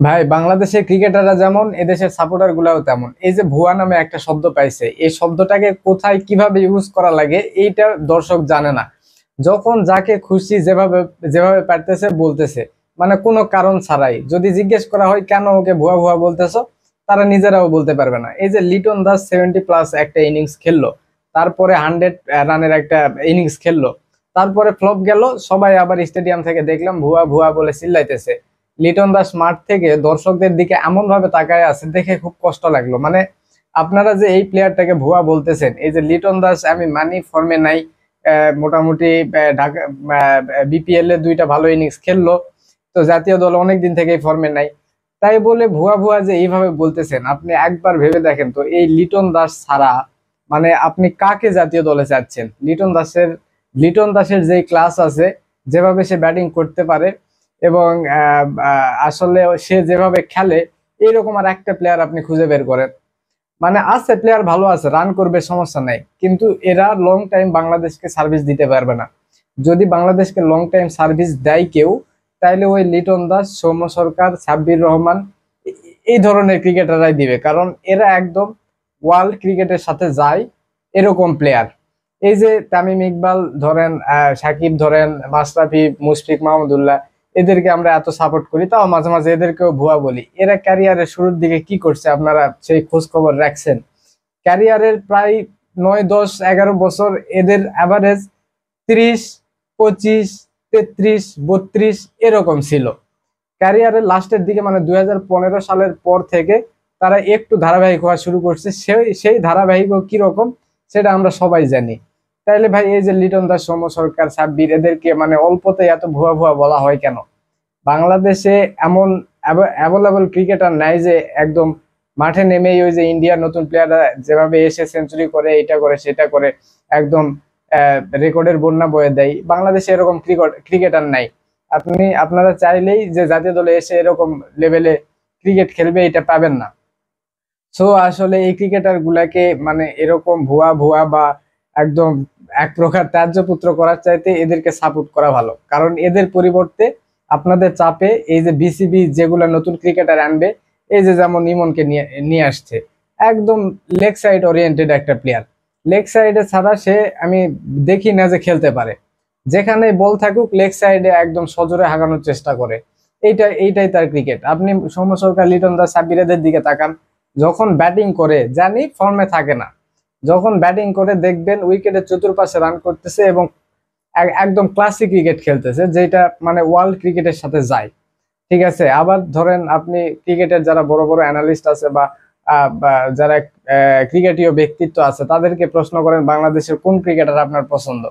ভাই, বাংলাদেশের ক্রিকেটাররা যেমন এদেশের সাপোর্টার গুলাও তেমন। এই যে ভুয়া নামে একটা শব্দ পাইছে, এই শব্দটাকে কোথায় কিভাবে ইউজ করা লাগে এইটা দর্শক জানে না। যখন যাকে খুশি যেভাবে যেভাবে পারতেছে বলতেছে, মানে কোনো কারণ ছাড়াই। যদি জিজ্ঞেস করা হয় কেন ওকে ভুয়া ভুয়া বলতেছো, তারা নিজেরাও বলতে পারবে না। এই যে লিটন দাস 70+ একটা ইনিংস খেললো, তারপরে 100 রানের একটা ইনিংস খেললো, তারপরে ফ্লপ গেল, সবাই আবার স্টেডিয়াম থেকে দেখলাম ভুয়া ভুয়া বলে চিল্লাইতেছে। লিটন দাস মাঠ থেকে দর্শকদের দিকে এমন ভাবে তাকায় আছে, দেখে খুব কষ্ট লাগলো। মানে আপনারা যে এই প্লেয়ারটাকে ভুয়া বলতেছেন, এই যে লিটন দাস, আমি মানি ফর্মে নাই, মোটামুটি ঢাকা বিপিএল এ 2টা ভালো ইনিংস খেললো, তো জাতীয় দল অনেকদিন থেকেই ফর্মে নাই। তাই বলে ভুয়া ভুয়া যে এইভাবে বলতেছেন, আপনি একবার ভেবে দেখেন তো, এই লিটন দাস ছাড়া মানে আপনি কাকে জাতীয় দলে চাচ্ছেন? লিটন দাসের যে ক্লাস আছে, যেভাবে সে ব্যাটিং করতে পারে, এবং আসলে সে যেভাবে খেলে, এইরকম আর একটা প্লেয়ার আপনি খুঁজে বের করেন? মানে আছে, প্লেয়ার ভালো আছে, রান করবে, সমস্যা নাই, কিন্তু এরা লং টাইম বাংলাদেশকে সার্ভিস দিতে পারবে না। যদি বাংলাদেশকে লং টাইম সার্ভিস দেয় কেউ, তাইলে ওই লিটন দাস, সৌম্য সরকার, সাব্বির রহমান, এই ধরনের ক্রিকেটাররাই দিবে। কারণ এরা একদম ওয়ার্ল্ড ক্রিকেটের সাথে যায় এরকম প্লেয়ার। এই যে তামিম ইকবাল ধরেন, সাকিব ধরেন, মাশরাফি, মুশফিক মাহমুদুল্লাহ, এদেরকে আমরা এত সাপোর্ট করি, তাও মাঝে মাঝে এদেরকেও ভুয়া বলি। এরা ক্যারিয়ারের শুরুর দিকে কি করছে আপনারা সেই খোঁজ খবর রাখছেন? ক্যারিয়ারের প্রায় 9, 10, 11 বছর এদের অ্যাভারেজ 30, 25, 33, 32 এরকম ছিল। ক্যারিয়ারের লাস্টের দিকে মানে 2015 সালের পর থেকে তারা একটু ধারাবাহিক হওয়া শুরু করছে। সেই ধারাবাহিক কিরকম সেটা আমরা সবাই জানি। তাইলে ভাই, এই যে লিটন দাস, সৌম্য সরকার, সাব্বির, এদেরকে মানে অল্পতে এত ভুয়া ভুয়া বলা হয় কেন? বাংলাদেশে এমন অ্যাভেলেবল ক্রিকেটার নাই যে একদম মাঠে নেমেই ওই যে ইন্ডিয়ার নতুন প্লেয়াররা যেভাবে এসে সেঞ্চুরি করে, এটা করে সেটা করে, একদম রেকর্ডের বন্যা বয়ে দেয়। বাংলাদেশে এরকম ক্রিকেটার নাই। আপনারা চাইলেই যে জাতীয় দলে এসে এরকম লেভেলে ক্রিকেট খেলবে, এটা পাবেন না। সো আসলে এই ক্রিকেটার গুলাকে মানে এরকম ভুয়া ভুয়া বা একদম এক প্রকার ত্যায্য পুত্র করার চাইতে এদেরকে সাপোর্ট করা ভালো। কারণ এদের পরিবর্তে আপনাদের চাপে এই যে বিসিবি যেগুলা নতুন ক্রিকেটার আনবে, এই যে যেমন ইমনকে নিয়ে নিয়ে আসছে, একদম লেগ সাইড ওরিয়েন্টেড একটা প্লেয়ার। লেগ সাইডে ছাড়া সে আমি দেখি না যে খেলতে পারে। যেখানে বল থাকুক, লেগ সাইডে একদম সজোরে হাঁকানোর চেষ্টা করে। এইটাই তার ক্রিকেট। আপনি সৌম্য সরকার, লিটন দাস, সাব্বিরের দিকে তাকান, যখন ব্যাটিং করে জানি ফর্মে থাকে না, যখন ব্যাটিং করে দেখবেন উইকেটের চতুর্পাশে রান করতেছে এবং একদম ক্লাসিক ক্রিকেট খেলতেছে, যেটা মানে ওয়ার্ল্ড ক্রিকেটের সাথে যায়। ঠিক আছে, আবার ধরেন আপনি ক্রিকেটের যারা বড় বড় অ্যানালিস্ট আছে বা যারা ক্রিকেটীয় ব্যক্তিত্ব আছে, তাদেরকে প্রশ্ন করেন বাংলাদেশের কোন ক্রিকেটার আপনার পছন্দ,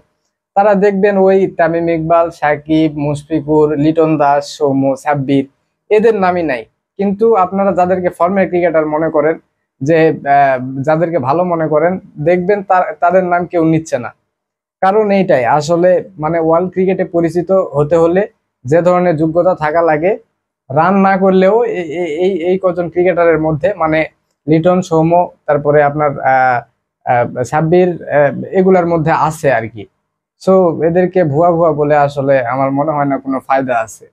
তারা দেখবেন ওই তামিম ইকবাল, সাকিব, মুশফিকুর, লিটন দাস, সৌম্য, সাব্বির, এদের নামই নাই। কিন্তু আপনারা যাদেরকে ফর্মের ক্রিকেটার মনে করেন, যে যাদেরকে ভালো মনে করেন, দেখবেন তাদের নাম কেউ নিচ্ছে না। কারণ এইটাই আসলে, মানে ওয়ার্ল্ড ক্রিকেটে পরিচিত হতে হলে যে ধরনের যোগ্যতা থাকা লাগে, রান না করলেও এই কজন ক্রিকেটারের মধ্যে মানে লিটন, সৌম্য, তারপরে আপনার সাব্বির, এগুলার মধ্যে আছে আর কি। সো এদেরকে ভুয়া ভুয়া বলে আসলে আমার মনে হয় না কোনো ফায়দা আছে।